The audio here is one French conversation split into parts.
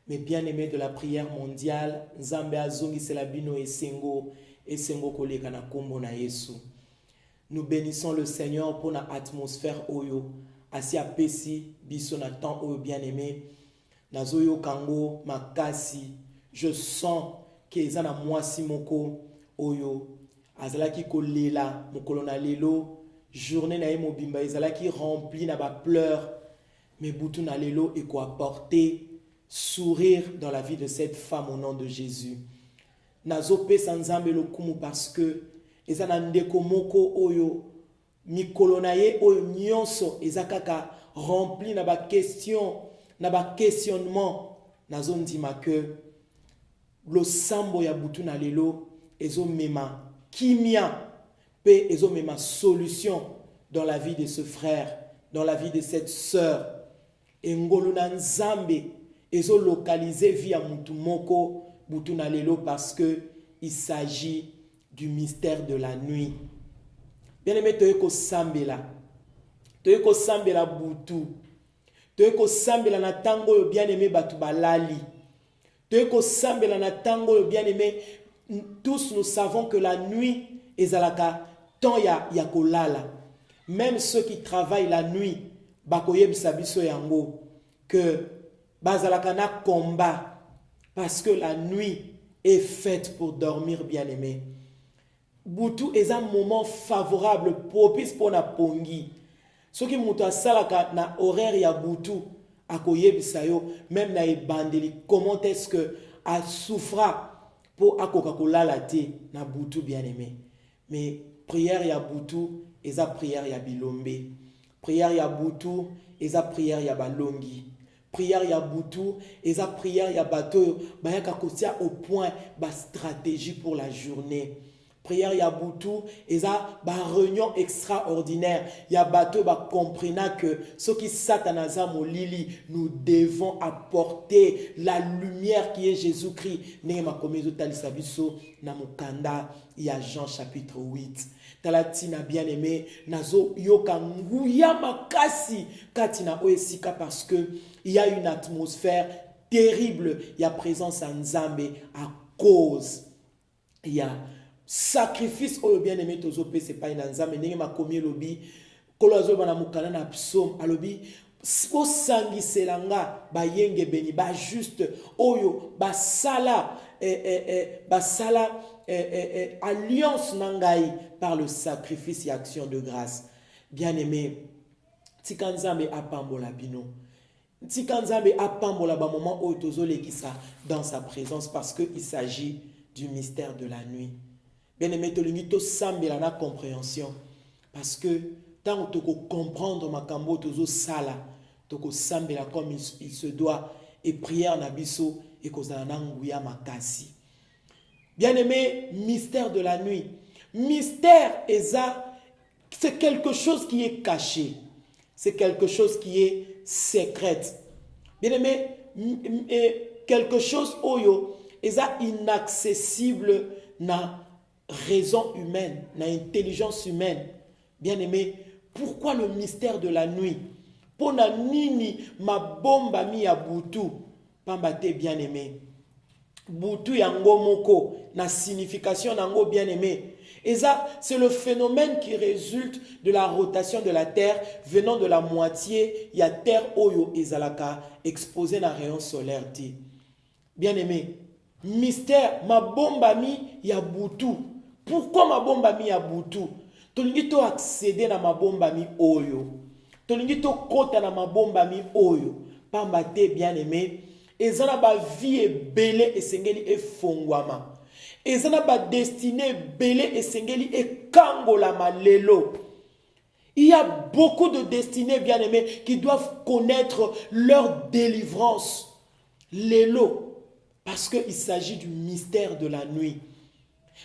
Mais bien aimé de la prière mondiale, Nzambe azongi selabino esengo koleka na kombo na Yesu. Nous bénissons le Seigneur pour notre atmosphère oyo. Asi apesi biso na temps oyo bien aimé. Nazoyo kango makasi. Je sens que ezana mwasi moko oyo. Azalaki kolela mokolo na lelo. Journée na ye mobimba ezalaki rempli na ba pleurs. Mais butu na lelo eko apporter sourire dans la vie de cette femme au nom de Jésus. Nazo pesa Nzambe lokumu parce que ezana ndeko moko oyo mikolo na ye oyo nyonso ezakaka rempli na ba question na ba questionnement. Nazo ndima que lo sambo ya butu na lelo ezo mema kimia pe ezo mema solution dans la vie de ce frère, dans la vie de cette sœur. Engolo na Nzambe ezo localiser via mutu moko butu na lelo parce que il s'agit du mystère de la nuit. Bien-aimé, toyeko sambela butu, toyeko sambela na tango yo bien-aimé batu balali, toyeko sambela na tango yo bien-aimé. Tous nous savons que la nuit ezalaka temps ya kolala. Même ceux qui travaillent la nuit bakoyebisa biso yango que bazalaka na combat parce que la nuit est faite pour dormir bien-aimé. Butu est un moment favorable, propice pour na pongi. Ce qui muta salaka na horaire ya butu akoyebisa yo même na ebandeli comment est-ce que a souffra pour akoka kolala te na butu bien-aimé. Mais prière ya butu eza prière ya bilombe. Prière ya butu eza prière ya balongi. Prière ya butu eza prière ya bato bayaka kotia au point ba stratégie pour la journée. Prière ya butu eza ba réunion extraordinaire ya bato ba comprena que ce qui satanaza molili nous devons apporter la lumière qui est Jésus-Christ. Ne ma komezo talisa biso na mukanda ya Jean chapitre 8. Talatina bien-aimé nazo yoka nguya makasi katina oesika parce que il y a une atmosphère terrible, il y a présence en Nzambe à cause il y a sacrifice au bien-aimé tozo pe c'est pas une Nzambe ndenge makomi lobi kolozo bana mukana na psaume alobi po sangiselanga bayenge beni ba juste oyo basala basala alliance nangai par le sacrifice et action de grâce. Bien-aimé, tika Nzambe apambola bino. Tika Nzambe apambola ba moment oyo tozolekisa dans sa présence parce que il s'agit du mystère de la nuit. Bien-aimé, tolingi to sambela na compréhension parce que tant que tu comprendre makambo tozo sala, toko sambela comme il se doit et prière na biso et kozala na nguya makasi. Bien-aimé, mystère de la nuit. Mystère, c'est quelque chose qui est caché. C'est quelque chose qui est secret. Bien-aimé, quelque chose oyo, inaccessible na raison humaine, na intelligence humaine. Bien-aimé, pourquoi le mystère de la nuit? Pona nini ma bomba mi ya butu, pambate bien-aimé. Butu yango moko, na signification nango bien-aimé. Et ça, c'est le phénomène qui résulte de la rotation de la Terre venant de la moitié, il y a Terre oyo ezalaka exposé na rayon solaire. Bien-aimé, mystère, ma bomba mi ya butu. Pourquoi ma bomba mi ya butu? Tolingi to accéder na ma bomba mi oyo. Tolingi to kota na ma bomba mi oyo. Pambate bien-aimé. Ezana ba vie belé esengeli efongwama. Ezana ba destinée belé esengeli ekangolama lelo. Il y a beaucoup de destinées bien-aimées qui doivent connaître leur délivrance lelo parce qu'il s'agit du mystère de la nuit.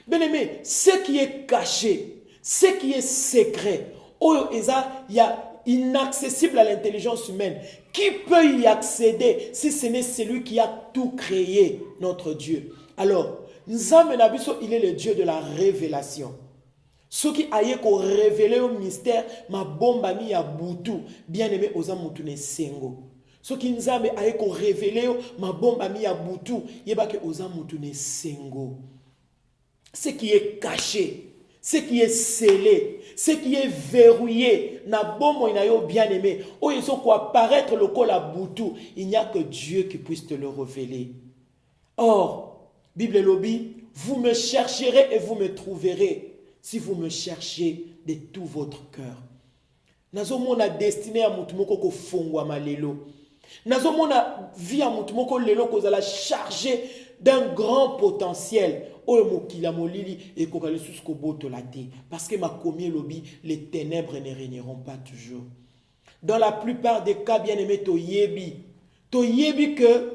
Bien-aimé, ce qui est caché, ce qui est secret, il y a inaccessible à l'intelligence humaine. Qui peut y accéder si ce n'est celui qui a tout créé, notre Dieu? Alors, Nzambe na biso, il est le Dieu de la révélation. Ce qui a révélé au mystère, ma bomba mi ya butu, bien aimé oza mutune sengo. soki nzambe aye ko révéler ma bomba mi ya butu yeba ke oza mutu ne sengo. Ce qui est caché, ce qui est scellé, ce qui est verrouillé, na bombo ina yo bien aimé, o yeso ko apparaître le col à butu, il n'y a que Dieu qui puisse te le révéler. Or, Bible lobby, vous me chercherez et vous me trouverez si vous me cherchez de tout votre cœur. Nazomona destinée à mutu moko ko fongwa malelo. Nazomona vie à mutu moko lelo ko zala chargé d'un grand potentiel. Parce que ma commis lobby, les ténèbres ne régneront pas toujours. Dans la plupart des cas, bien aimé, to yebi que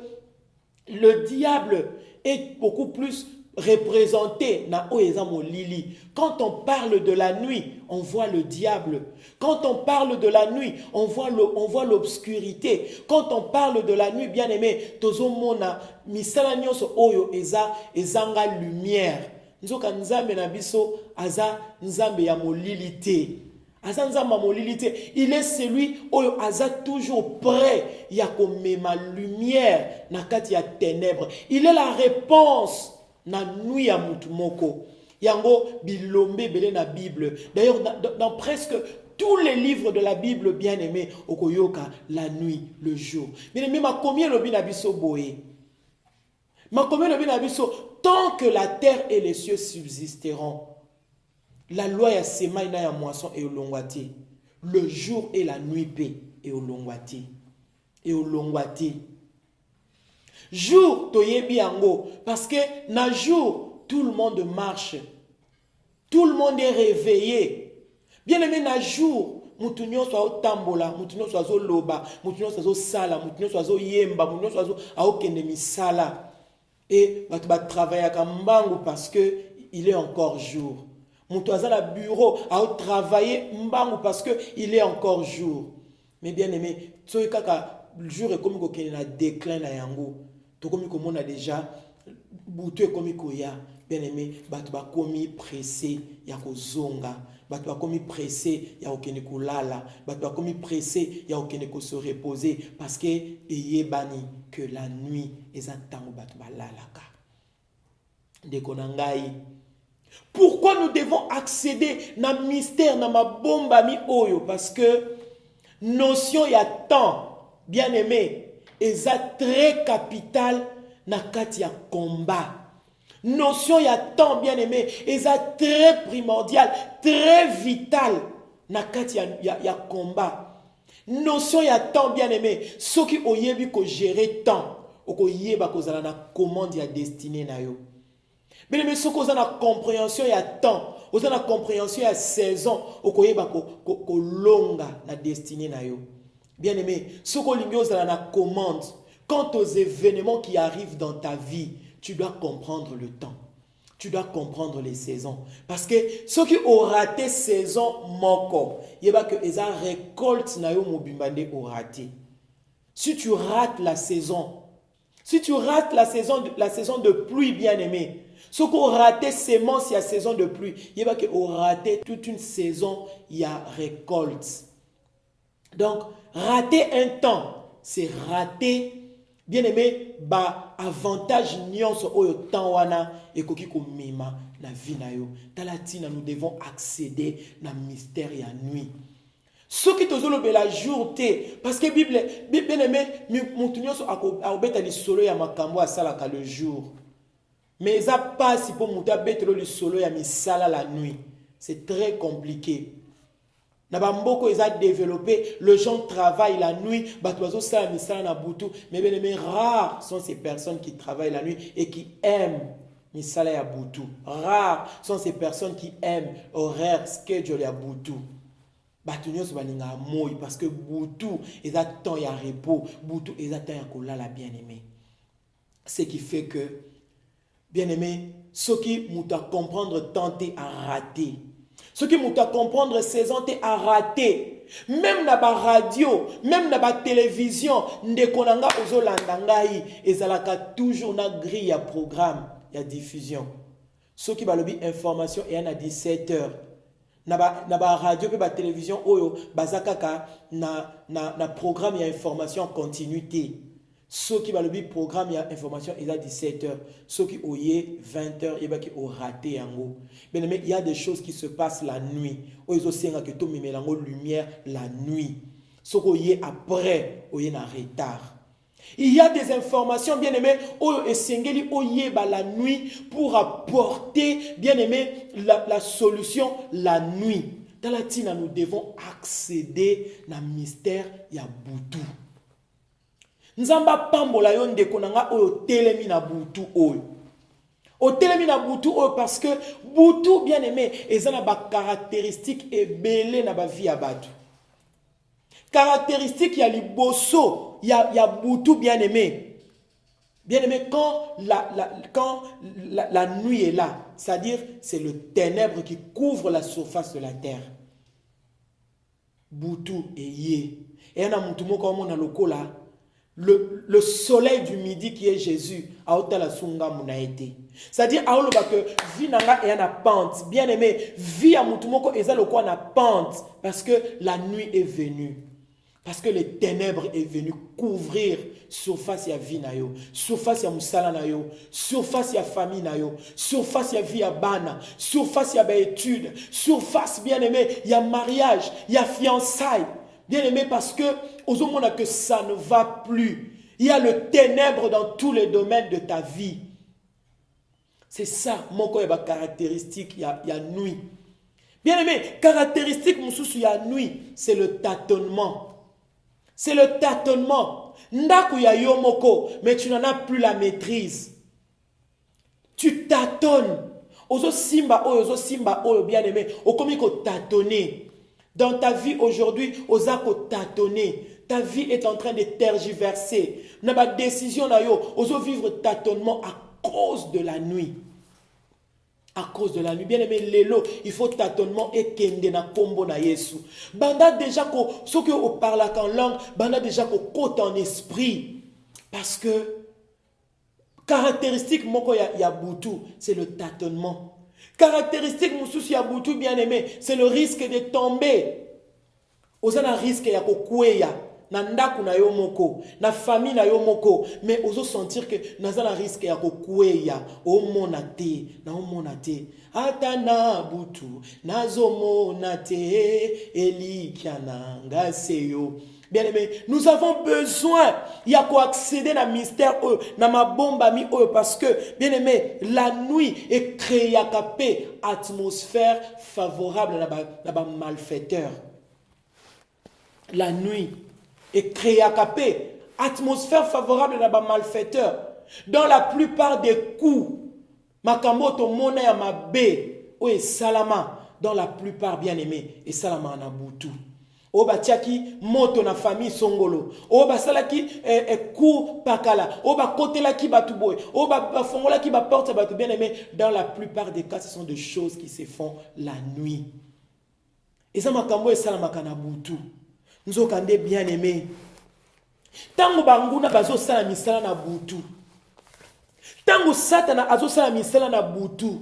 le diable est beaucoup plus représenté na oezamo lili. Quand on parle de la nuit, on voit le diable. Quand on parle de la nuit, on voit l'obscurité. Quand on parle de la nuit, bien aimé, tozomona misala nyonso oyo ezanga lumière. Nzoka nzambe na biso aza nzambe ya molilité. Aza nzambe ya molilité. Il est celui oyo aza toujours prêt ya komema lumière na kati ya ténèbres. Il est la réponse na nuit ya mutu moko. Yango bilombe belé na Bible. D'ailleurs dans presque tous les livres de la Bible, bien aimé, okoyoka la nuit, le jour. Bien aimé, ma combien lobi na biso boé. Ma combien lobi na biso tant que la terre et les cieux subsisteront. La loi ya sema ina ya moisson et olongwati. Le jour et la nuit paix et olongwati. Et olongwati. Jour toyebi yango parce que na jour tout le monde marche. Tout le monde est réveillé. Bien aimé na jour mutu nyonso aotambola, mutu nyonso azoloba, mutu nyonso azosala, mutu nyonso azoyemba, mutu nyonso aokende misala. Et batu ba travailler ka mbangu parce que il est encore jour. Mutu azala bureau ao travailler mbangu parce que il est encore jour. Mais bien aimé, tsoy kaka jour est comme ko kene na déclin na yango. To comme on a déjà butu comme koya. Bien aimé, batu ba komi pressé ya ko zonga. Batu ba komi pressé ya okene ko lala. Batu ba komi pressé ya okene ko se reposer parce que eyebani que la nuit ezantango batu ba lalaka. Dekonangai. Pourquoi nous devons accéder na mystère na ma bomba mi oyo parce que notion ya temps, bien aimé, eza très capital na kati ya combat. Notion ya temps, bien aimé, eza très primordial, très vital na kati ya combat. Notion ya temps, bien aimé, ceux qui oyebi ko gérer temps, oko yeba ko zala na commande ya destinée na yo. Bien aimé, ceux qui ont la compréhension ya temps, ont la compréhension ya saison, oko yeba ko longa na destinée na yo. Bien aimé, ceux qui ont la commande, quant aux événements qui arrivent dans ta vie, tu dois comprendre le temps. Tu dois comprendre les saisons. Parce que ceux qui ont raté saison moko, il y a que eza récolte na yo mobimbande au raté. Si tu rates la saison, si tu rates la saison de pluie, bien aimé, ceux qui ont raté sémence, il y a saison de pluie. Il y a que ont raté toute une saison, il y a récolte. Donc, rater un temps, c'est rater. Bien aimé, ba avantage nyonso oyo tanwana ekoki ko mema na vie na yo. Talatina nous devons accéder na mystère ya nuit. Ce qui te zolo la jour té parce que Bible bien aimé mutu nyonso akobeta li solo ya makambo asalaka le jour. Mais ça passe pour muta betelo li solo ya misala la nuit. C'est très compliqué. Nabamboko ils ont développé, les gens travaillent la nuit, mais bien rares sont ces personnes qui travaillent la nuit et qui aiment misala ya butu. Rares sont ces personnes qui aiment horaire schedule ya butu. Batunyo balinga moi parce que butu ils ont temps ya repos, butu ils ont temps ya kolala bien aimé. Ce qui fait que bien aimé, ceux qui muta comprendre tenter à rater. Ce qui m'a comprendre saison t'es à rater. Même na ba radio, même na ba télévision, ndekonanga ozolandangai ezalaka toujours na grille ya programme, ya diffusion. Ce qui va lobby information et à 17h. na ba radio pe ba télévision oyo bazakaka na programme ya information en continuité. Ceux qui va le programme ya information il a 17h, ceux qui oye 20h il va qui au raté yango. Bien mais il y a des choses qui se passent la nuit. Oyo senga que to mimelango lumière la nuit. Ceux qui oye après oye na retard. Il y a des informations, bien aimé, la nuit pour apporter, bien aimé, la solution la nuit. Dans la tina, nous devons accéder au mystère ya Boutou. Nzamba pambola yon de konanga oyo telemi na Boutou oyo. O telemi na Boutou oyo parce que Boutou, bien aimé, ezana ba caractéristiques et belé na ba vie ya batu. Caractéristique, il y a les bosso, il y a Boutou bien aimé. Bien aimé, quand la nuit est là, c'est-à-dire c'est le ténèbre qui couvre la surface de la terre. Boutou et yé. Et on a mon comme on a le soleil du midi qui est Jésus, a la sunga munaete. C'est-à-dire a oloba que vie nanga et na pente. Bien aimé, vie à mutumoko eza le quoi na pente parce que la nuit est venue. Parce que les ténèbres est venu couvrir surface ya vie na yo, surface ya musala na yo, surface ya famille na yo, surface ya vie ya bana, surface ya ba étude, surface bien aimé, ya mariage, ya fiançailles. Bien aimé parce que aux hommes on a que ça ne va plus. Il y a le ténèbre dans tous les domaines de ta vie. C'est ça mon caractéristique ya nuit. Bien aimé, caractéristique mususu ya nuit, c'est le tâtonnement. C'est le tâtonnement. Ndaku ya yomoko, mais tu n'en as plus la maîtrise. Tu tâtonnes. Ozo simba oyo bien aimé. Okomi ko tâtonner. Dans ta vie aujourd'hui, oza ko tâtonner. Ta vie est en train de tergiverser. Naba décision na yo, ozo vivre tâtonnement à cause de la nuit. À cause de la nuit. Bien aimé, lelo, il faut tâtonnement et kende na kombo na Yesu. Banda déjà ko, ce que on parle en langue, banda déjà ko côte en esprit. Parce que, caractéristique moko ya Boutou, c'est le tâtonnement. Caractéristique moussous ya Boutou, bien aimé, c'est le risque de tomber. Ozana risque ya ko kweya. Na ndaku na yo moko, na famille na yo moko, mais ozo sentir que nazala risque ya kokweya o monate, na o monate. Ata na Boutou, nazo monate, elikiana ngaseyo. Bien aimé, nous avons besoin, il y a quoi accéder à mystère na ma bombe ami parce que bien aimé, la nuit est créée à capé atmosphère favorable na ba malfaiteur. La nuit et créé à capé, atmosphère favorable à ma malfaiteur. Dans la plupart des coups, Makamoto mona ya mabe, ou salama, dans la plupart bien aimé, et salama na Boutou. O batiaki moto na famille songolo. O basalaki coup pakala. O ba kotela ki batuboy. O ba fongola ki ba porte batu bien aimé. Dans la plupart des cas, ce sont des choses qui se font la nuit. Et ça makambo et salama kana Boutou. Nous avons bien aimé. Tango banguna bazo sala misala na Boutou. Tango satana azo sala misala na Boutou.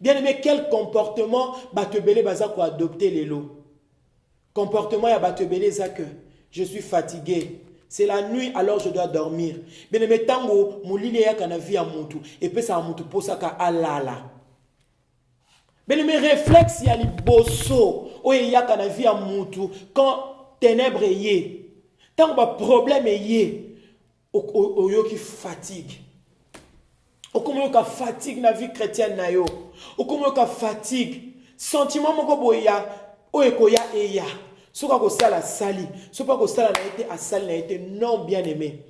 Bien aimé, quel comportement batebele baza ko adopter lelo. Comportement ya batebele za que je suis fatigué. C'est la nuit alors je dois dormir. Bien aimé, tango mulile ya kana via mutu et puis ça mutu posaka alala. Bien aimé, réflexe ya liboso oye ya kana via mutu quand ténèbres yé. Tant que problème yé, oyo qui fatigue. Okomo ka fatigue na vie chrétienne na yo. Okomo ka fatigue. Sentiment moko boya, oyekoya eya. Soka ko sala sali, soka ko sala na été a sali na été non bien aimé.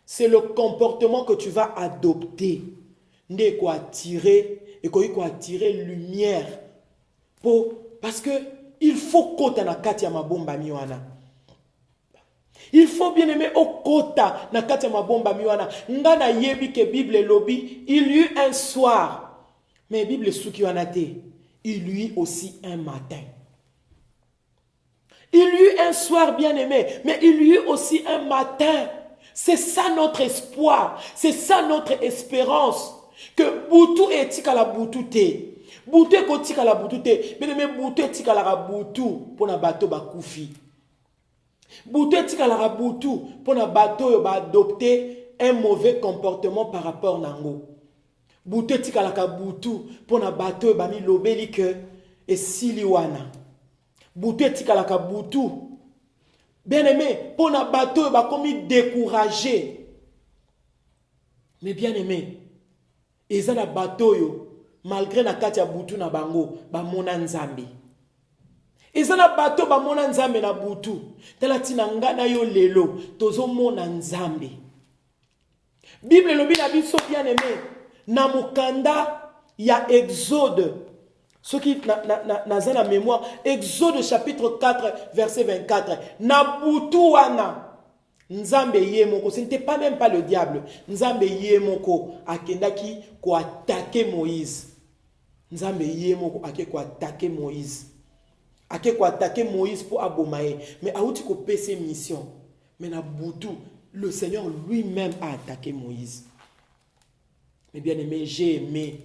C'est le comportement que tu vas adopter. Ndé ko attirer et ko attirer lumière parce que il faut kota na kati ya mabomba miwana. Il faut bien aimer au kota na kati ya mabomba miwana. Ngana yebi ke Bible lobby, il y eut un soir. Mais Bible souki wanate, il y eut aussi un matin. Il y eut un soir bien aimé, mais il y eut aussi un matin. C'est ça notre espoir, c'est ça notre espérance. Que Boutou etika la Boutou te. Butu ekotika la butu te. Bien-aimé, butu etika la butu pour na bato bakufi. Butu etika la butu pour na bato yo ba adopter un mauvais comportement par rapport nango. Butu etika la butu pour na bato yo ba mi lobeli que esili wana. Butu etika la butu. Bien-aimé, pour na bato yo ba komi découragé. Mais bien-aimé, eza na bato yo malgré na kati ya butu na bango ba mona nzambe. Eza na bato ba mona nzambe na butu. Tela tina nga na yo lelo tozo mona nzambe. Bible lobi na biso bien aimé na mukanda ya Exode. Ce qui na la mémoire, Exode chapitre 4 verset 24. Na butu wana Nzambe yemoko, ce n'était pas même pas le diable. Nzambe yemoko akendaki ko attaquer Moïse. Nzambe yemoko ake ko attaquer Moïse. Ake ko attaquer Moïse pour abomaye. Mais aouti ko pese mission. Mais na butu, le Seigneur lui-même a attaqué Moïse. Mais bien aimé, j'ai aimé.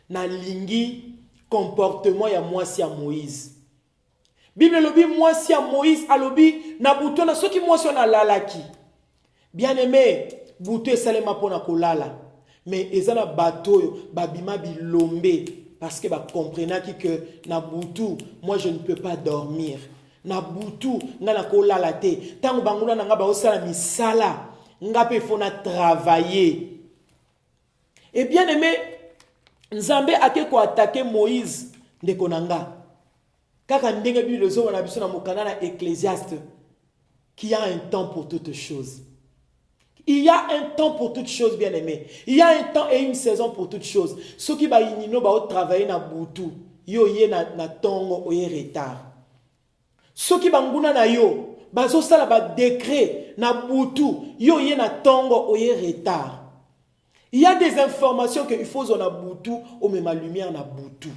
Na lingi comportement ya mwasi ya Moïse. Bible lobi mwasi ya Moïse alobi na butu na soki mwasi na lalaki. Bien aimé, butu esalema pona kolala. Mais ezana bato babima bilombe parce que ba comprenaki que na butu moi je ne peux pas dormir. Na butu nga na kolala te. Tango banguna nga ba osala misala, nga pe fona travailler. Et bien aimé, Nzambe ake ko attaquer Moïse ndeko nanga. Kaka ndenge Bible zo wana biso na mokana na Ecclésiaste qu'il y a un temps pour toutes choses. Il y a un temps pour toutes choses, bien aimé. Il y a un temps et une saison pour toutes choses. Ceux qui ba inino ba travailler na butu, yo ye na tongo oye retard. Ceux qui banguna na yo, ba zo sala ba décret na butu, yo ye na tongo oye retard. Il y a des informations que il faut zona butu o même lumière na butu.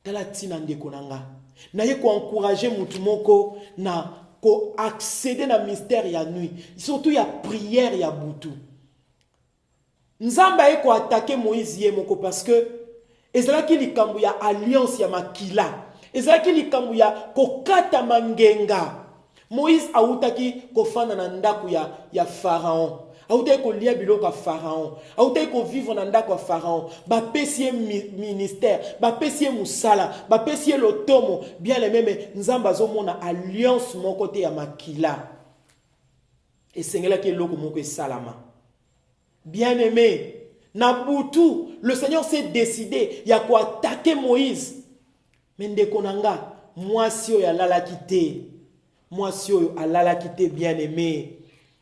Tala tina ndeko nanga. Na ye ko encourager mutu moko na ko accéder na mystère ya nuit. Surtout ya prière ya butu. Nzamba ye ko attaquer Moïse ye moko parce que ezalaki likambo ya alliance ya makila. Ezalaki likambo ya kokata mangenga. Moïse autaki kofana na ndaku ya Pharaon. Autaki ko lia biloko ya Pharaon. Autaki ko vivre na ndaku ya Pharaon. Ba pesi ministère, ba pesi musala, ba pesi lotomo, bien les mêmes nzamba zo mona alliance mon côté ya makila. Et sengela ki loko moko salama. Bien aimé, na butu, le Seigneur s'est décidé ya ko attaquer Moïse. Mais ndeko nanga, moi si yo ya lala kité. Moi si yo alala kité bien aimé.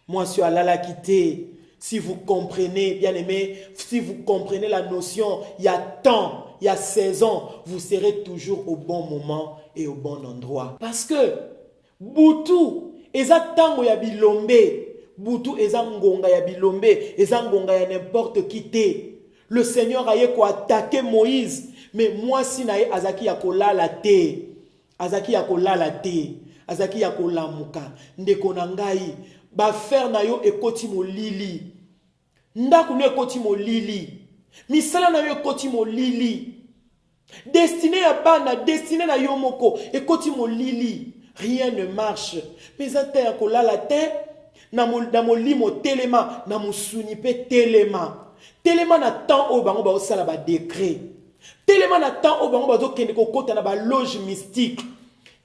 Moi, sur Allah quitté, si vous comprenez, bien aimé, si vous comprenez la notion, il y a temps, il y a saison, vous serez toujours au bon moment et au bon endroit. Parce que, Boutou, eza tango ya bilombe, Boutou eza ngonga ya bilombe, eza ngonga ya n'importe qui te. Le Seigneur a yeko attaqué Moïse, mais moi si nae azaki ya kolala te, azaki ya kolala te, azaki ya kolamuka, ndeko na ngai, ba faire na yo ekoti molili. Ndaku no ekoti molili. Misala na yo ekoti molili. Destiné ya bana, destiné na yo moko ekoti molili. Rien ne marche. Mais ata ya kolala te na molimo telema na musuni pe telema. Telema na temps o bango ba osala ba décret. Telema na temps o bango ba zo kende ko kota na ba loge mystique.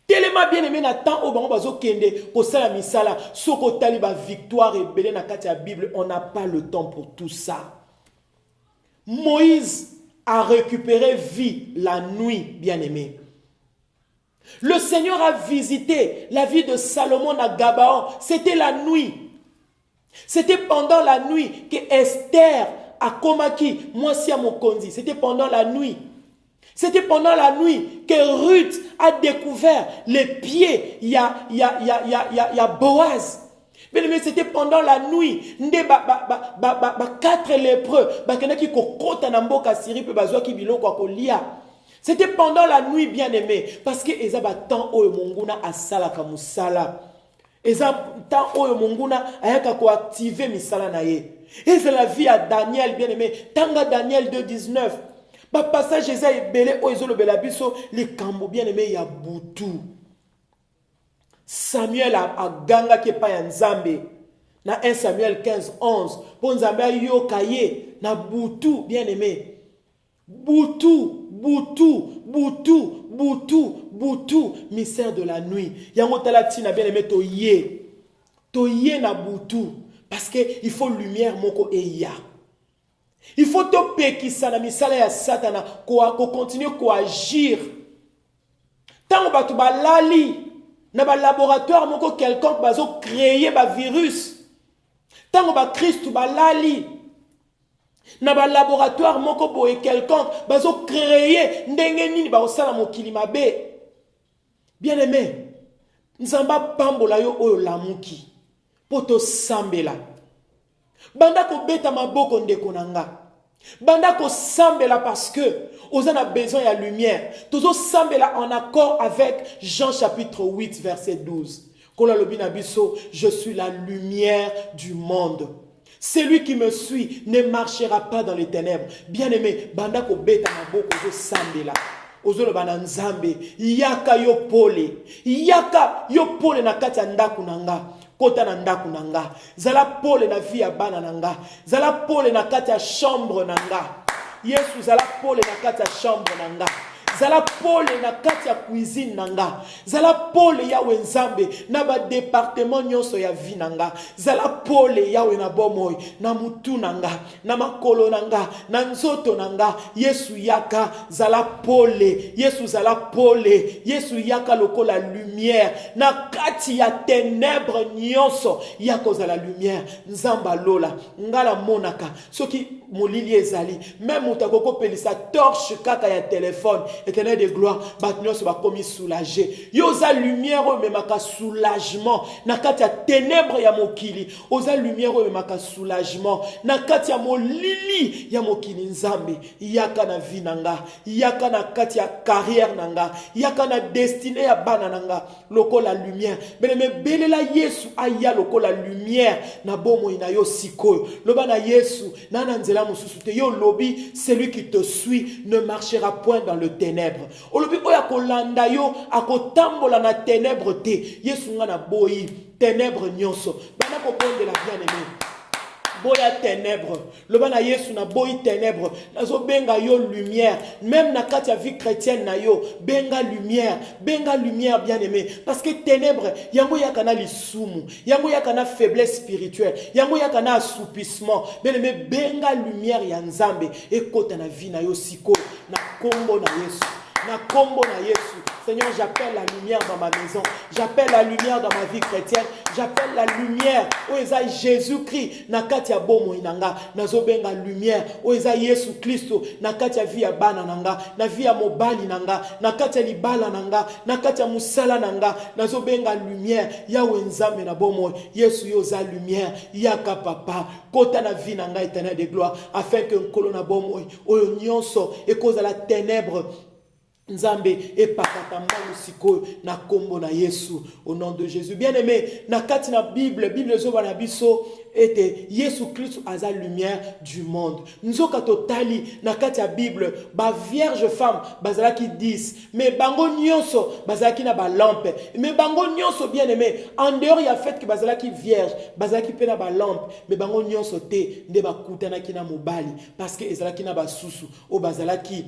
Tellement bien aimé na temps au bango bazo kende ko sala misala soko taliba victoire et belé na kati ya Bible, on n'a pas le temps pour tout ça. Moïse a récupéré vie la nuit, bien aimé. Le Seigneur a visité la vie de Salomon à Gabaon, c'était la nuit. C'était pendant la nuit que Esther a komaki mwasi ya mokonzi, c'était pendant la nuit. C'était pendant la nuit que Ruth a découvert les pieds. Il y a Boaz. Mais c'était pendant la nuit. Quatre lépreux. C'était pendant la nuit, bien aimé. Parce que ils avaient tant au monguna à salaka musala. Ils avaient tant au monguna à activer misala nae. Et c'est la vie à Daniel, bien aimé. Tanga Daniel 2:19. Ba passage eza ebele o ezolo bela biso likambo bien aimé ya butu. Samuel a ganga ki pa ya Nzambe. Na 1 Samuel 15:11 pour Nzambe ayoka ye na butu bien aimé. Butu, butu, butu, butu, butu, mystère de la nuit. Yango tala tina bien aimé to ye na butu parce que il faut lumière moko eya. Il faut te pekisa na misala ya Satana ko continuer ko agir. Tango batu balali na ba laboratoire moko quelconque bazo créer ba virus. Tango ba Christ balali na ba laboratoire moko boye quelconque bazo créer ndenge nini ba osala mokili mabe. Bien aimé, nzamba pambola yo oyo lamuki poto sambela. Banda ko beta maboko ndeko nanga. Banda ko sambela parce que on a besoin de lumière. Tozo sambela en accord avec Jean chapitre 8 verset 12. Kola lobina biso, je suis la lumière du monde. Celui qui me suit ne marchera pas dans les ténèbres. Bien-aimé, banda ko beta maboko zo sambela. Ozolo bana nzambe, yaka yo pole na kati ya ndaku nanga. Kota na ndaku nanga. Zala pole na vie ya bana nanga. Zala pole na kati ya chambre nanga. Yesu zala pole na kati ya chambre nanga. Zala pole na kati ya cuisine nanga. Zala pole yawe Nzambe na ba département nyonso ya vie nanga. Zala pole yawe na bomoy na mutu nanga, na makolo nanga, na nzoto nanga. Yesu yaka zala pole. Yesu zala pole. Yesu yaka lokola lumière na kati ya ténèbres nyonso yako zala lumière. Nzamba lola ngala monaka soki molili ezali même utakoko pelisa torche kaka ya téléphone. Éternel de gloire, batnyo se va comme soulagé. Yoza lumière o memaka soulagement. Nakati ya ténèbres ya mokili. Oza lumière o memaka soulagement. Nakati ya molili ya mokili Nzambe. Yaka na vie nanga. Yaka na kati ya carrière nanga. Yaka na destinée ya bana nanga. Loko la lumière. Beneme belela Yesu aya loko la lumière. Na bomo ina yo sikoyo. Loba na Yesu. Nana nzela mususute. Yo lobi, celui qui te suit ne marchera point dans le ténèbre. Olobi oya kolanda yo akotambola na ténèbre te. Yesu nga na boyi ténèbre nyonso. Bana ko bonde la bien-aimé. Boya ténèbre. Loba na Yesu na boyi ténèbre. Nazo benga yo lumière. Même na kati ya vie chrétienne na yo benga lumière. Benga lumière bien-aimé. Parce que ténèbre yango yakana lisumu. Yango yakana faiblesse spirituelle. Yango yakana assoupissement. Bien-aimé benga lumière ya Nzambe. Ekota na vie na yo siko. Na kombo na Yesu. Na kombo na Yesu. Seigneur, j'appelle la lumière dans ma maison. J'appelle la lumière dans ma vie chrétienne. J'appelle la lumière. Oeza Jésus-Christ. Na kati ya bomo inanga. Nazo benga lumière. Oeza Yesu Christo. Na kati ya vie ya bana nanga. Na vie ya mobali nanga. Na kati ya libala nanga. Na kati ya musala nanga. Nazo benga lumière. Yawe Nzambe na bomo. Yesu yoza lumière. Yaka papa. Kota na vie nanga éternel de gloire. Afin que nkolo na bomo. Oyo nyonso. Et cause à la ténèbre. Nzambe epakata mbangu sikoyo na kombo na Yesu au nom de Jésus. Bien-aimé, na kati na Bible zoba na biso ete Yesu Christ aza lumière du monde. Nzoka totali na kati ya Bible ba vierge femme bazalaki 10, mais bango nyonso bazalaki na ba lampe. Mais bango nyonso bien-aimé, en dehors ya fait que bazalaki vierge, bazalaki pe na ba lampe, mais bango nyonso te nde bakutanaki na mobali parce que ezalaki na ba susu o bazalaki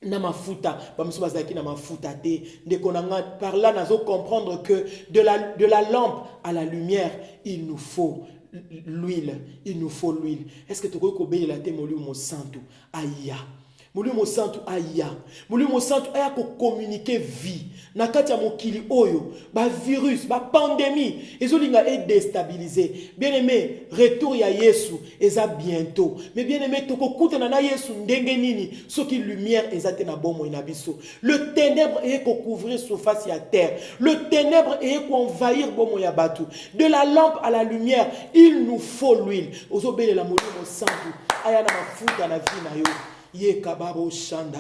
na mafuta bamusu bazaki na mafuta te ndeko nanga. Par là nazo comprendre que de la lampe à la lumière il nous faut l'huile. Il nous faut l'huile. Est-ce que tu peux obéir la tête molimo santo aya molimo santo aya molimo santo aya ko communiquer vie na kati ya mokili oyo ba virus ba pandémie ezolinga et déstabiliser. Bien-aimé, retour ya Yesu eza bientôt. Mais bien-aimé, toko kutana na Yesu ndenge nini soki lumière ezate na bomo ina biso. Le ténèbre est ko couvrir surface ya terre. Le ténèbre est ko envahir bomo ya batu. De la lampe à la lumière, il nous faut l'huile. Ozobele la molimo santo aya na mafuta na vie na yo. Ye kababo shanda.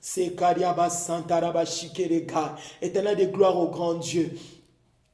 C'est Kariaba Santaraba Shikereka. Éternel de gloire au grand Dieu.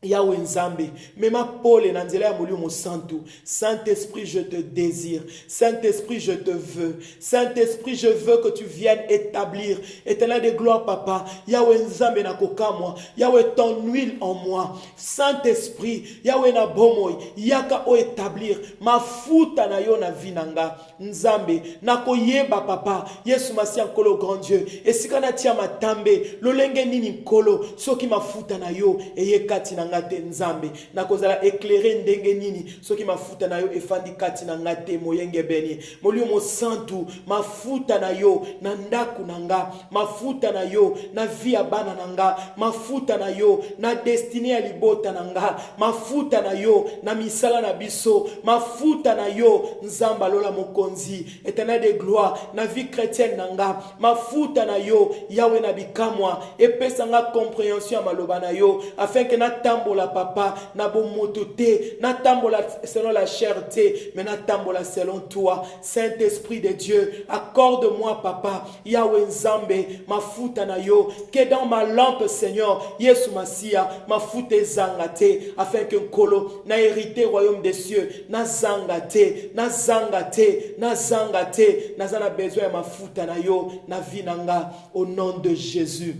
Yahweh Nzambe, mema Paul et Nandela Molimo Santo. Saint-Esprit, je te désire. Saint-Esprit, je te veux. Saint-Esprit, je veux que tu viennes établir. Éternel de gloire, Papa. Yahweh Nzambe na koka moi. Yahweh ton huile en moi. Saint-Esprit, Yahweh na bomoy. Yaka o établir. Ma futa na yo na vinanga. Nzambe, na koyeba Papa. Yesu Masia Nkolo grand Dieu. Et si kana tia matambe, lolenge nini kolo. Soki ma futa na yo. Eye kati na ngate Nzambe na kozala éclairer ndenge nini soki mafuta na yo efandi kati na ngate moyenge beni molio mo santu mafuta na yo na ndaku nanga mafuta na yo na via bana nanga mafuta na yo na destiny ya libota nanga mafuta na yo na misala na biso mafuta na yo Nzamba lola mokonzi éternel de gloire na vie chrétienne nanga mafuta na yo Yahweh na bikamwa epesa nga compréhension ya maloba na yo afin que na tambola papa na bomoto te na tambola selon la chair te mais na tambola selon toi Saint-Esprit de Dieu accorde-moi papa Yahweh Nzambe mafuta na yo que dans ma lampe Seigneur Yesu Masia mafuta ezanga te afin que nkolo na hérité royaume des cieux na zanga te na zanga te na zanga te nazana besoin ya mafuta na yo na vinanga au nom de Jésus.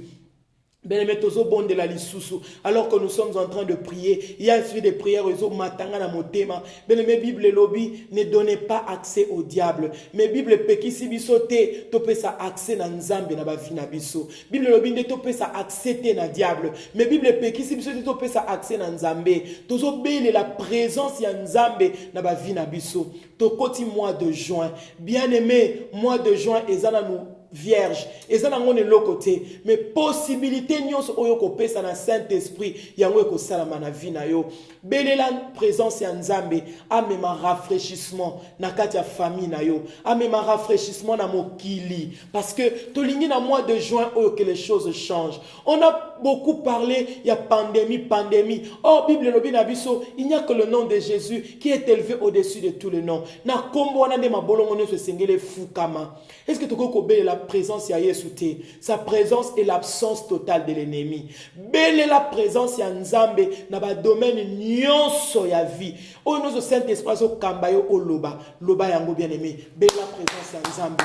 Bien-aimé, tozo bon de la lisusu. Alors que nous sommes en train de prier, il y a une des prières aux matanga na motema. Bien-aimé, Bible lobby, ne donnez pas accès au diable. Mais Bible peki si biso te, to pe sa accès na nzambe na ba na biso. Bible lobby ne to pe sa accès te na diable. Mais Bible peki si biso te to pe sa accès na nzambe. Tozo bele la présence ya nzambe na ba na biso. To koti mois de juin. Bien-aimé, mois de juin ezana nous vierge et ça n'angone côté mais possibilité nyos oyo ko pesa na Saint-Esprit yango ko salama na vie na yo belela présence ya Nzambe amema rafraîchissement na kati ya famille na yo amema rafraîchissement na mokili parce que tolingi na mois de juin oyo que les choses changent. On a beaucoup parlé il y a pandémie oh Bible lobi na biso il n'y a que le nom de Jésus qui est élevé au-dessus de tous les noms na kombo wana de mabolongo ne se sengele fukama. Est-ce que toko ko la présence ya Yesu te sa présence est l'absence totale de l'ennemi belle la présence ya Nzambe na ba domaine nyonso ya vie o nozo Saint-Esprit so kamba yo oloba loba yango bien-aimé belle la présence ya Nzambe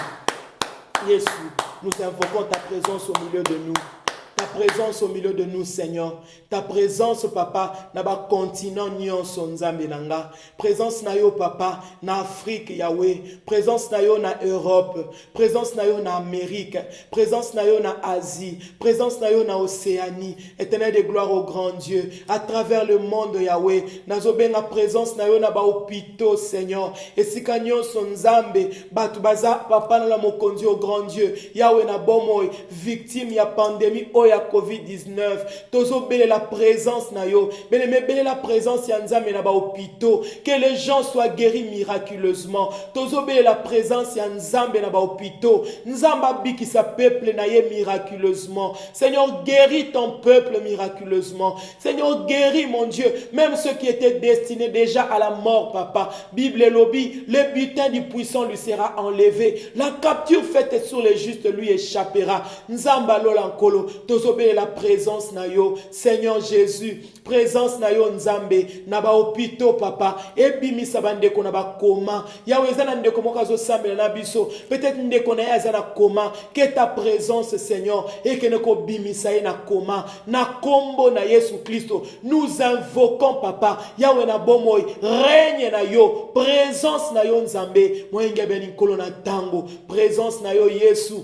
Yesu nous invoquons ta présence au milieu de nous. Ta présence au milieu de nous, Seigneur. Ta présence, Papa, na ba continent nyonso Nzambe nanga. Présence na yo, Papa, na Afrique, Yahweh. Présence na yo na Europe. Présence na yo na Amérique. Présence na yo na Asie. Présence na yo na Océanie. Éternel de gloire au grand Dieu. À travers le monde, Yahweh. Nazobenga présence na yo na ba hôpitaux, Seigneur. Et si nyonso Nzambe, batu baza, Papa na la mokondi au grand Dieu. Yahweh na bomoy, victime ya pandémie, ya COVID-19, tozo bele la présence na yo, bele la présence ya Nzambe na ba hôpitaux, que les gens soient guéris miraculeusement. Tozo bele la présence ya Nzambe na ba hôpitaux, Nzamba biki sa peuple na ye miraculeusement. Seigneur, guéris ton peuple miraculeusement. Seigneur, guéris mon Dieu, même ceux qui étaient destinés déjà à la mort, Papa. Bible lobby, le butin du puissant lui sera enlevé. La capture faite sur les justes lui échappera. Nzamba lolankolo. Tozobele la présence na yo, Seigneur Jésus, présence na yo Nzambe, na ba hôpitaux papa, et bimisa bandeko na ba koma, Yahweh zana ndeko mokazo sambe na biso, peut-être ndeko na ya zana koma, que ta présence Seigneur, et que neko bimisa na koma, na kombo na Yesu Christo, nous invoquons papa, Yahweh na bomoy, règne na yo, présence na yo Nzambe, moyenga beni kolo na tango, présence na yo Yesu,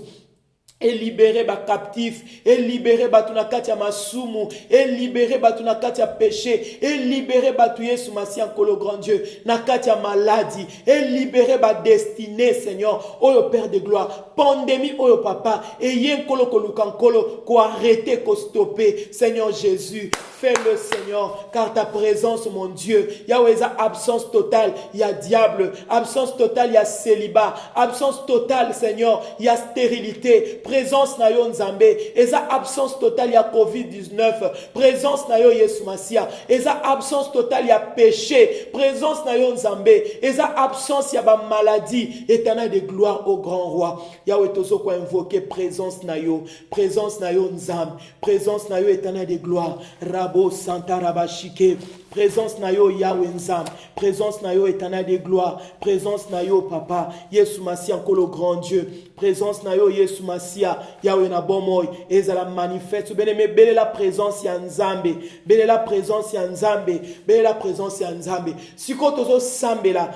et libérer ba captif, et libérer ba tunakati ya masumu, et libérer ba tunakati ya péché, et libérer ba tu Yesu Masia Nkolo grand Dieu, nakati ya maladie, et libérer ba destinée Seigneur, oyo Père de gloire, pandémie oyo papa, et yen kolo koluka nkolo, ko arrêter, ko stopper, Seigneur Jésus, fais-le Seigneur, car ta présence mon Dieu, Yahweh absence totale, il y a diable, absence totale, il y a célibat, absence totale Seigneur, il y a stérilité, présence na yo nzambe eza absence totale ya COVID-19 présence na yo Yesu Masia eza absence totale ya péché présence na yo nzambe eza absence ya ba maladie éternel de gloire au grand roi Yahweh tozo ko invoquer présence na yo nzambe présence na yo éternel de gloire rabo santa rabashike présence na yo Yahweh nzambe présence na yo éternel de gloire présence na yo papa Yesu Masia encore le grand Dieu présence na yo Yesu Masia Yahweh na bomoy ezala manifeste bien-aimé belle la présence ya nzambe belle la présence ya nzambe belle la présence ya nzambe siko tozo sambela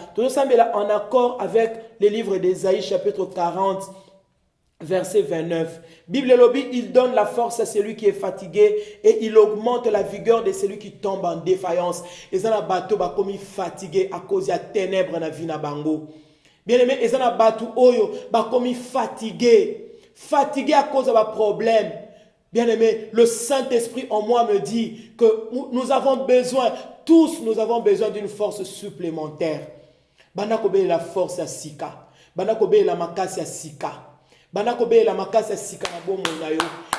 en accord avec le livre d'Ésaïe chapitre 40 verset 29. Bible lobby, il donne la force à celui qui est fatigué et il augmente la vigueur de celui qui tombe en défaillance. Et ça na bateau ba komi fatigué à cause de la ténèbre na vie na bango. Bien aimé, et ça na bateau oyo ba komi fatigué à cause de la problème. Bien aimé, le Saint-Esprit en moi me dit que nous avons besoin, tous nous avons besoin d'une force supplémentaire. Bana kobe la force à sika. Bana kobe la makasi à sika.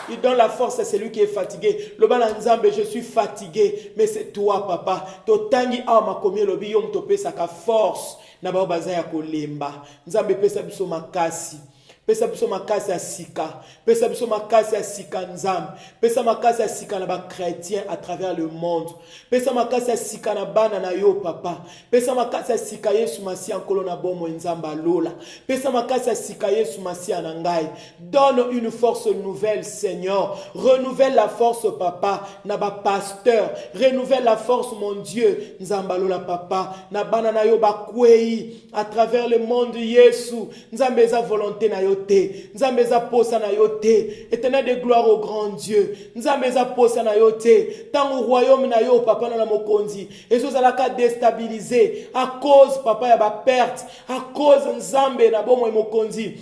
Il donne la force à celui qui est fatigué. Le bana nzambe, je suis fatigué, mais c'est toi papa. Totangi a makomi lobi yom tope saka force na ba bazaya kolemba. Nzambe pesa biso makasi. Pesa biso makasi ya sika. Pesa biso makasi ya sika nzambe. Pesa makasi ya sika na ba chrétien à travers le monde. Pesa makasi ya sika na bana na yo papa. Pesa makasi ya sika Yesu Masia nkolo na bomo nzamba lola. Pesa makasi ya sika Yesu Masia na ngai. Donne une force nouvelle Seigneur. Renouvelle la force papa na ba pasteur. Renouvelle la force mon Dieu nzamba lola papa. Na bana na yo ba kwei à travers le monde Yesu. Nzambe za volonté na yo Nzambe za posa na yote éternel de gloire au grand Dieu Nzambe za posa na yote tant au royaume na yo papa na mokonzi ezozalaka déstabiliser à cause papa ya ba perte à cause Nzambe na bomo mokonzi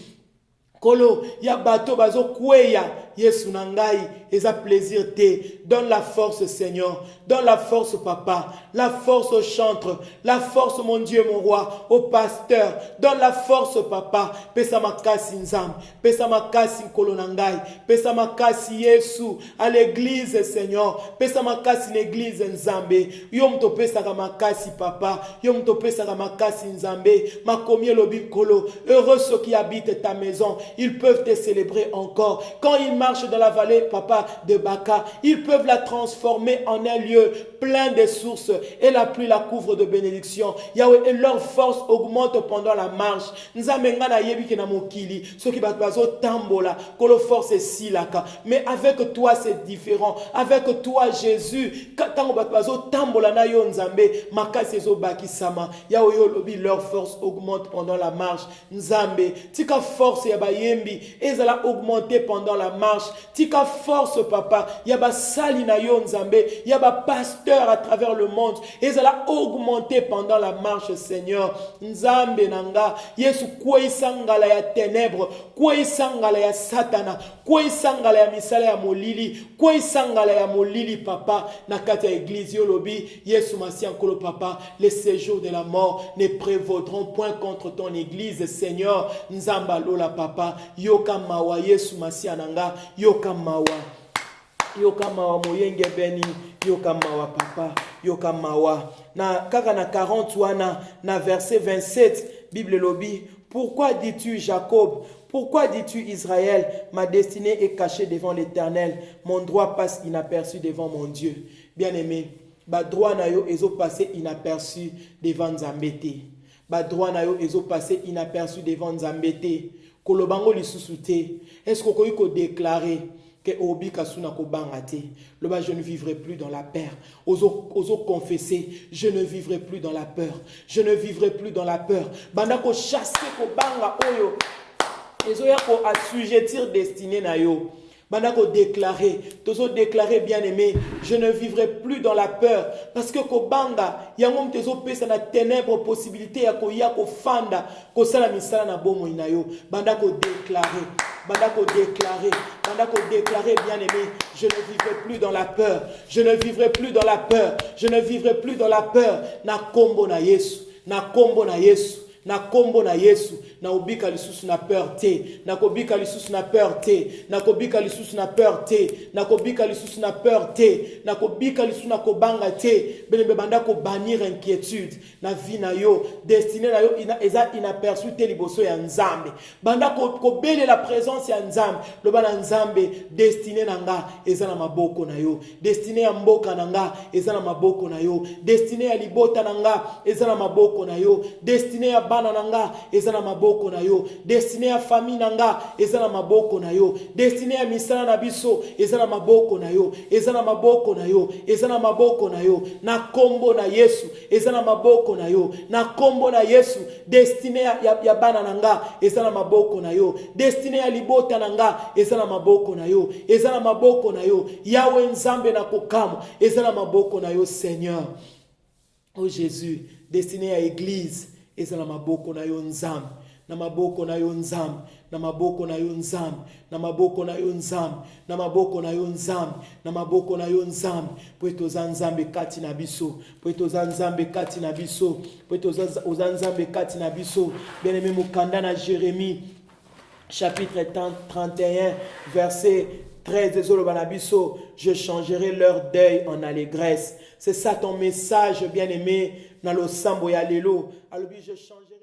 kolo ya bato bazo kweya Yesu nangai eza plaisir te donne la force Seigneur donne la force papa la force au chantre la force mon Dieu mon roi au pasteur donne la force papa pesa makasi nzambe pesa makasi nkolo nangai pesa makasi Yesu à l'église Seigneur pesa makasi l'église nzambe yo mto pesa makasi papa yo mto pesa makasi nzambe makomi lobi kolo heureux ceux qui habitent ta maison ils peuvent te célébrer encore quand ils marchent dans la vallée papa de Baka ils peuvent la transformer en un lieu plein de sources et la pluie la couvre de bénédictions Yahweh et leur force augmente pendant la marche nzambe ngana yebi ke na mokili ceux qui bazo tambola kolo force silaka mais avec toi c'est différent avec toi Jésus tango bazo tambola na yo nzambe makasi ezo bakisama Yahweh lobi leur force augmente pendant la marche nzambe tika force ya bayembi ezala augmenter pendant la marche tika force papa yaba sali na yo nzambe yaba pasteur à travers le monde ezala augmenter pendant la marche Seigneur nzambe nanga Yesu kweisangala ya ténèbres kweisangala ya satana kweisangala ya misala ya molili kweisangala ya molili papa na kati ya église yo lobi Yesu Masia nkolo papa les séjours de la mort ne prévaudront point contre ton église Seigneur nzamba lola papa yoka mawa Yesu Masia nanga yoka mawa moyenge beni yoka mawa papa yoka mawa na kaka na 40 wana na verset 27 Bible lobi pourquoi dis-tu Jacob pourquoi dis-tu Israël ma destinée est cachée devant l'Éternel mon droit passe inaperçu devant mon Dieu bien-aimé ba droit na yo ezo passer inaperçu devant Nzambe te ba droit na yo ezo passer inaperçu devant Nzambe te kolobango lisusu te est-ce qu'on peut déclarer que obi kasuna ko bangate le ba je ne vivrai plus dans la peur ozo confesser je ne vivrai plus dans la peur je ne vivrai plus dans la peur banda ko chasser ko banga oyo ezo ya ko assujettir destinée na yo banda ko déclarer tozo déclarer bien-aimé je ne vivrai plus dans la peur parce que ko banga yango mtezo pesa na ténèbres possibilité ya ko fanda ko sala misala na bomo inayo banda ko déclarer bien-aimé, je ne vivrai plus dans la peur. Je ne vivrai plus dans la peur. Je ne vivrai plus dans la peur. Na kombo na Yesu. na kombo na Yesu na obika lisusu na peur te, na kobika lisusu na peur te, na kobika lisusu na peur te, na kobika lisusu na peur te, na kobika lisusu na kobanga te. Belembe banda ko bannir inquiétude na vie na yo, destinée na yo eza inaperçu te liboso ya Nzambe. Banda ko bele la présence ya Nzambe, lo bana Nzambe destinée na nga eza na maboko na yo, destinée ya mboka na nga eza na maboko na yo, destinée ya libota na nga eza na maboko na yo, destinée ya bana na nga eza na maboko na yo, destinée ya famille na nga eza na maboko na yo, destinée ya misala na biso eza na maboko na yo, eza na maboko na yo, eza na maboko na yo, na kombo na Yesu eza na maboko na yo, na kombo na Yesu destinée ya bana na nga eza na maboko na yo, destinée ya libota na nga eza na maboko na yo, eza na maboko na yo. Yawe Nzambe na kokamo eza na maboko na yo Seigneur. Oh Jésus, destinée à église eza na maboko na yo Nzambe, na maboko na yo Nzambe, na maboko na yo Nzambe, na maboko na yo Nzambe, na maboko na yo Nzambe, na maboko na yo Nzambe. Poeto za Nzambe kati na biso, poeto za Nzambe kati na biso, poeto za Nzambe kati na biso. Bien-aimé mukanda na Jérémie chapitre 31 verset 13, je changerai leur deuil en allégresse. C'est ça ton message, bien-aimé, dans le sambo ya lelo. Alors, je changerai